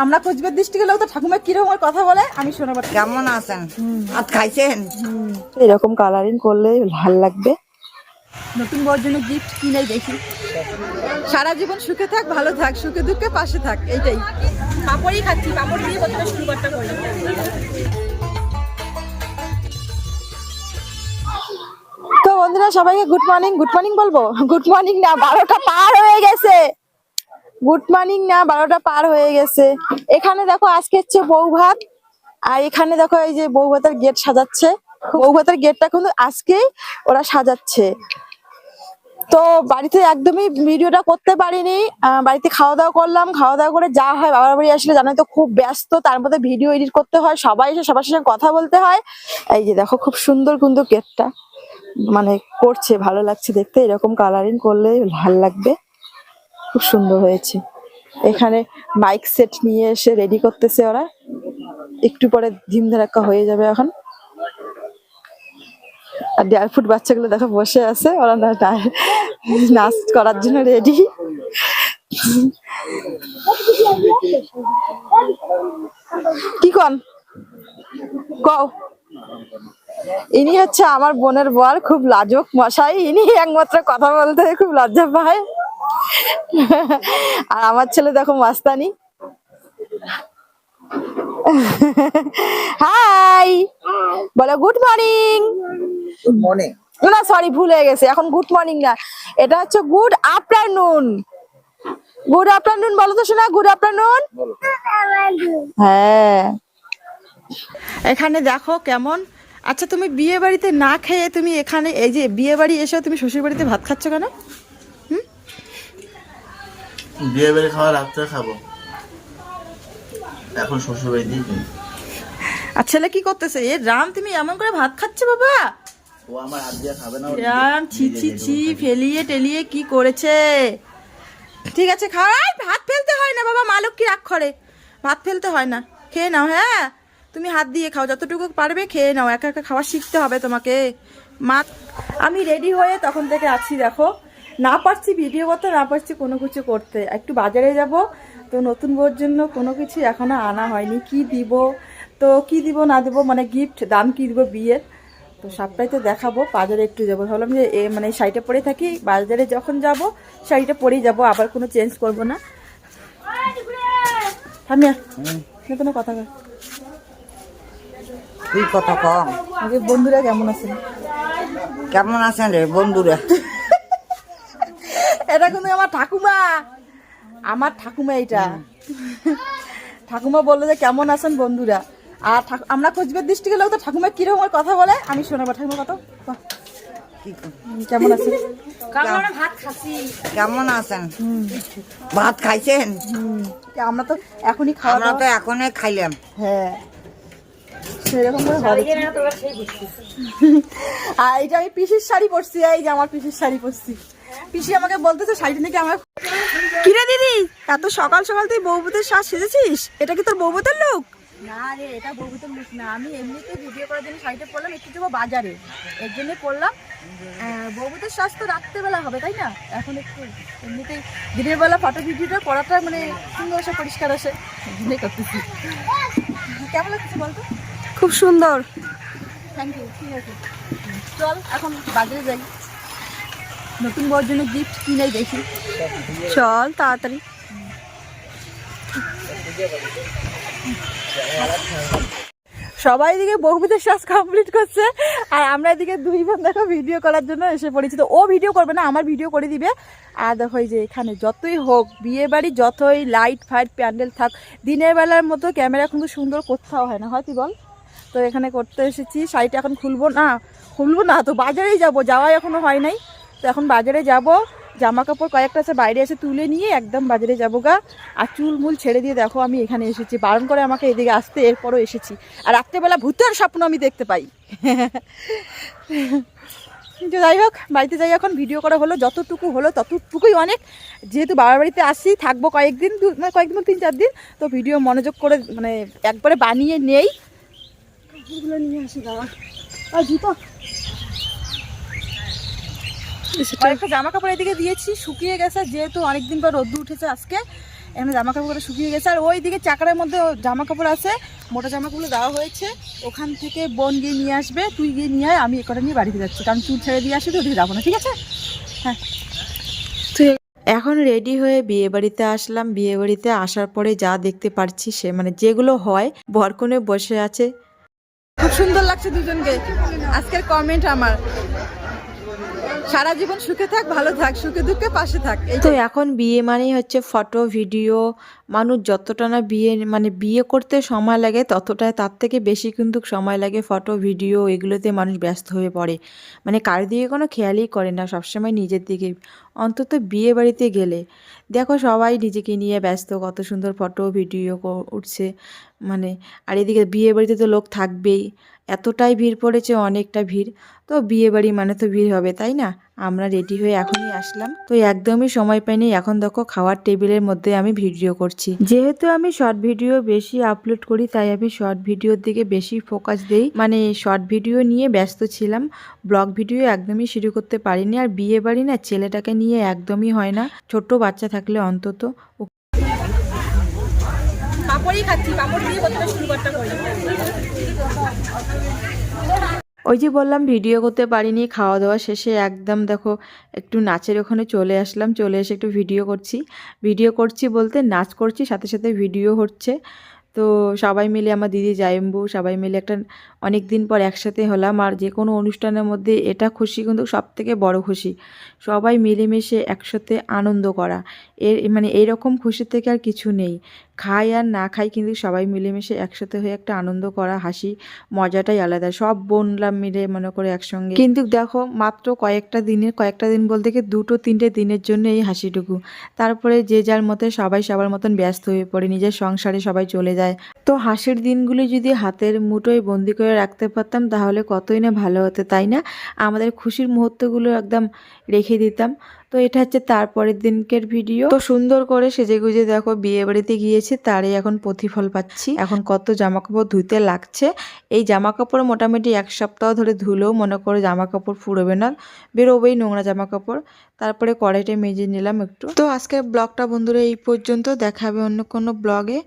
আমরা কোচবিহার ডিস্ট্রিক্টের লোক তো ঠাকুমা কিরকম কথা বলে আমি শোনাবো। কেমন আছেন? আর খাইছেন? এরকম কালারিং করলে ভাল লাগবে। নতুন বউর জন্য গিফট কিনে দেখি। সারা জীবন সুখে থাক, ভালো থাক, সুখে দুঃখে পাশে থাক, এইটাই। পাপড়ই খাচ্ছি, পাপড় দিয়ে প্রথমে শুরু করতে করি। তো বন্ধুরা সবাইকে গুড মর্নিং। গুড মর্নিং বলবো? গুড মর্নিং না, 12টা পার হয়ে গেছে। গুড মর্নিং না, 12টা পার হয়ে গেছে। এখানে দেখো আজকে হচ্ছে বউ ভাত, আর এখানে দেখো এই যে বউ ভাতের গেট সাজাচ্ছে। বউ ভাতের গেটটা কিন্তু আজকেই ওরা সাজাচ্ছে। তো বাড়িতে একদমই ভিডিওটা করতে পারিনি। বাড়িতে খাওয়া দাওয়া করলাম, খাওয়া দাওয়া করে যা হয়, বাবার বাড়ি আসলে জানোই তো খুব ব্যস্ত, তার মধ্যে ভিডিও এডিট করতে হয়, সবাই এসে সবার সঙ্গে কথা বলতে হয়। এই যে দেখো খুব সুন্দর কিন্তু গেটটা মানে করছে, ভালো লাগছে দেখতে। এরকম কালারিং করলে ভাল লাগবে, খুব সুন্দর হয়েছে। এখানে মাইক সেট নিয়ে এসে রেডি করতেছে ওরা, একটু পরে ধিম ধারাক্কা হয়ে যাবে এখন। আর 1.5 ফুট বাচ্চাগুলো দেখো বসে আছে, ওরা নাচ করার জন্য রেডি। কি কন কও? ইনি হচ্ছে আমার বোনের বর, খুব লাজুক মশাই। ইনি একমাত্র কথা বলতে খুব লজ্জা পায়। আর আমার ছেলে দেখো মাস্তানি। হাই বলো, গুড মর্নিং। Good morning. না সরি, ভুল হয়ে গেছে, এখন গুড মর্নিং না, এটা হচ্ছে গুড আফটারনুন। গুড আফটারনুন বলো তো শোনা, গুড আফটারনুন। হ্যাঁ, এখানে দেখো কেমন। আচ্ছা তুমি বিয়ে বাড়িতে না খেয়ে তুমি এখানে এই যে বিয়ে বাড়ি এসেও তুমি শ্বশুর বাড়িতে ভাত খাচ্ছ কেন? বিয়ে বাড়ি খাওয়া রাত্রে খাবো, এখন শ্বশুর বাড়ি দিই। আর ছেলে কি করতেছে? এ রাম, তুমি এমন করে ভাত খাচ্ছে বাবা? ও আমার হাত দিয়ে খাবে না। রাম ছি ছি ছি, ফেলিয়ে টেলিয়ে কি করেছে। ঠিক আছে খাওয়াই, ভাত ফেলতে হয় না বাবা, মা লক্ষ্মী রাগ করে, ভাত ফেলতে হয় না, খেয়ে নাও। হ্যাঁ তুমি হাত দিয়ে খাও, যতটুকু পারবে খেয়ে নাও, একা একা খাওয়া শিখতে হবে তোমাকে। মা আমি রেডি হয়ে তখন থেকে আছি, দেখো না পারছি ভিডিও করতে, না পারছি কোনো কিছু করতে। একটু বাজারে যাব, তো নতুন বউর জন্য কোনো কিছু এখনো আনা হয়নি। কি দিব, তো কি দিব না দিব, মানে গিফট দাম কি দিব বিয়ের, তো সবটাই তো দেখাবো। বাজারে একটু যাবো, ভাবলাম যে মানে শাড়িটা পরে থাকি, বাজারে যখন যাব শাড়িটা পরেই যাব, আবার কোনো চেঞ্জ করব না। আমি কোনো কথা কয় কি কথা কম? আগে বন্ধুরা কেমন আছেন? কেমন আছেন রে বন্ধুরা? এটা কিন্তু আমার ঠাকুমা, আমার ঠাকুমা এটা। ঠাকুমা বললো যে কেমন আছেন বন্ধুরা। আর আমরা কোচবিহার ডিস্ট্রিক্টের লোক তো ঠাকুমা কিরকম কথা বলে আমি শোনাবো। ঠাকুমা কত কেমন আছেন? কেমন আছেন? ভাত খাইছেন? আমরা তো এখনই খাওয়া আমরা তো দাওয়া, এখনই খাইলাম। হ্যাঁ সেরকম করে হবে। আর এই যে আমি পিসির শাড়ি পরছি, এই যে আমার পিসির শাড়ি পরছি। পিসি আমাকে বলতেছে শাড়িটা নাকি আমার। কিরে দিদি, এত সকাল সকাল তুই বউবুতের সাজ সেজেছিস? এটা কি তোর বউবুতের লুক? না রে, এটা বউবুতের লুক না, আমি এমনিতে ভিডিও করার জন্য শাড়িটা পরলাম, একটু যাবো বাজারে, এর জন্য পরলাম। বউবুতের সাজ তো রাত্রেবেলা হবে তাই না, এখন একটু এমনিতেই দিনের বেলা ফটো ভিডিওটা করাটা মানে সুন্দর আসে, পরিষ্কার আসে, এমনি করতেছি। কেমন লাগছে বলতো? খুব সুন্দর, থ্যাংক ইউ। ঠিক আছে চল এখন বাজারে যাই, নতুন বউর জন্য গিফট কিনে দেখি। চল তাড়াতাড়ি। সবাই এদিকে বউবিদের সাজ কমপ্লিট করছে, আর আমরা এদিকে দুই বোন দেখো ভিডিও করার জন্য এসে পড়েছি। তো ও ভিডিও করবে না, আমার ভিডিও করে দিবে। আর দেখো এই যে এখানে যতই হোক বিয়ে বাড়ি, যতই লাইট ফাইট প্যান্ডেল থাক, দিনের বেলার মতো ক্যামেরা কিন্তু সুন্দর কোথাও হয় না, হয় তুই বল? তো এখানে করতে এসেছি। শাড়িটা এখন খুলবো না, তো বাজারেই যাব, যাওয়াই এখনো হয় নাই। তো এখন বাজারে যাব, জামা কাপড় কয়েকটা আছে বাইরে এসে তুলে নিয়ে একদম বাজারে যাবো গা। আর চুল মুল ছেড়ে দিয়ে দেখো আমি এখানে এসেছি, বারণ করে আমাকে এদিকে আসতে, এরপরও এসেছি। আর রাত্রেবেলা ভূতের স্বপ্ন আমি দেখতে পাই। কিন্তু যাই হোক, বাড়িতে যাই এখন, ভিডিও করা হলো, যতটুকু হলো ততটুকুই অনেক। যেহেতু বাবার বাড়িতে আসি, থাকবো কয়েকদিন, মানে কয়েকদিন 3-4 দিন, তো ভিডিও মনোযোগ করে মানে একবারে বানিয়ে নেই। নিয়ে আসি বাবা, আর জুতো কয়েকটা জামা কাপড় এদিকে দিয়েছি, শুকিয়ে গেছে, যেহেতু অনেকদিন পর রোদ্দু উঠেছে আজকে, এখানে জামা কাপড়গুলো শুকিয়ে গেছে, আর ওই দিকে চাকারের মধ্যে জামা কাপড় আছে, মোটা জামা কাপড় দেওয়া হয়েছে। ওখান থেকে বোন গিয়ে নিয়ে আসবে, তুই গিয়ে নিয়ে আয়, আমি এ কটা নিয়ে বাড়িতে যাচ্ছি, কারণ চুল ছেড়ে দিয়ে আসি তো ওদিকে যাবো না, ঠিক আছে? হ্যাঁ। এখন রেডি হয়ে বিয়ে বাড়িতে আসলাম। বিয়ে বাড়িতে আসার পরে যা দেখতে পারছি সে মানে যেগুলো হয়, বরকনে বসে আছে। খুব সুন্দর লাগছে দুজনকে। আজকের কমেন্ট আমার, সারা জীবন সুখে থাক, ভালো থাক, সুখে দুঃখে পাশে থাক। এই তো এখন বিয়ে মানেই হচ্ছে ফটো ভিডিও। মানুষ যতটা না বিয়ে মানে বিয়ে করতে সময় লাগে ততটাই তার থেকে বেশি কিন্তু সময় লাগে ফটো ভিডিও, এগুলোতে মানুষ ব্যস্ত হয়ে পড়ে। মানে কার দিকে কোনো খেয়ালই করে না, সবসময় নিজের দিকে। অন্তত বিয়ে বাড়িতে গেলে দেখো সবাই নিজেকে নিয়ে ব্যস্ত, কত সুন্দর ফটো ভিডিও উঠছে মানে। আর এদিকে বিয়ে বাড়িতে তো লোক থাকবেই, এতটাই ভিড় পড়েছে, অনেকটা ভিড়। তো বিয়ে বাড়ি মানে তো ভিড় হবে, তাই না? আমরা রেডি হয়ে এখনই আসলাম, তো একদমই সময় পাইনি। এখন দেখো খাওয়ার টেবিলের মধ্যে আমি ভিডিও করছি। যেহেতু আমি শর্ট ভিডিও বেশি আপলোড করি, তাই আমি শর্ট ভিডিওর দিকে বেশি ফোকাস দেই। মানে শর্ট ভিডিও নিয়ে ব্যস্ত ছিলাম, ব্লগ ভিডিও একদমই শুরু করতে পারিনি। আর বিয়ে বাড়ি না, ছেলেটাকে নিয়ে একদমই হয় না, ছোট বাচ্চা থাকলে অন্তত। পাপড়ই খাচ্ছি, পাপড় দিয়ে প্রথমে শুরু করতে করি। ওই যে বললাম ভিডিও করতে পারিনি, খাওয়া দাওয়া শেষে একদম দেখো একটু নাচের ওখানে চলে আসলাম। চলে এসে একটু ভিডিও করছি বলতে নাচ করছি, সাথে সাথে ভিডিও হচ্ছে। তো সবাই মিলে, আমার দিদি জায়েম্বু সবাই মিলে একটা অনেক দিন পর একসাথে হলাম। আর যে কোনো অনুষ্ঠানের মধ্যে এটা খুশি কিন্তু সবথেকে বড় খুশি, সবাই মিলেমিশে একসাথে আনন্দ করা। মানে এইরকম খুশি থেকে আর কিছু নেই। খাই আর না খাই কিন্তু সবাই মিলেমিশে একসাথে হয়ে একটা আনন্দ করা, হাসি মজাটাই আলাদা। সব বোনরা মিলে মনে করে একসঙ্গে। কিন্তু দেখো মাত্র কয়েকটা দিন বলতে কি 2-3 দিনের জন্য এই হাসিটুকু। তারপরে যে যার মতে সবাই সবার মতন ব্যস্ত হয়ে পড়ে, নিজের সংসারে সবাই চলে যায়। তো হাসির দিনগুলি যদি হাতের মুঠোয় বন্দি করে রাখতে পারতাম তাহলে কতই না ভালো হতো, তাই না? আমাদের খুশির মুহূর্তগুলো একদম রেখে দিতাম। তো এটা হচ্ছে তারপরের দিনকের ভিডিও। তো সুন্দর করে সেজেগুজে দেখো বিয়ে বাড়িতে গিয়েছে, তারই এখন প্রতিফল পাচ্ছি। এখন কত জামা কাপড় ধুইতে লাগছে। এই জামা কাপড় মোটামুটি 1 সপ্তাহ ধরে ধুলেও মনে করে জামা কাপড় ফুরবে না, বেরোবেই নোংরা জামা কাপড়। তারপরে কড়াইটা মেজে নিলাম একটু। তো আজকের ব্লগটা বন্ধুরা এই পর্যন্ত, দেখা হবে অন্য কোনো ব্লগে।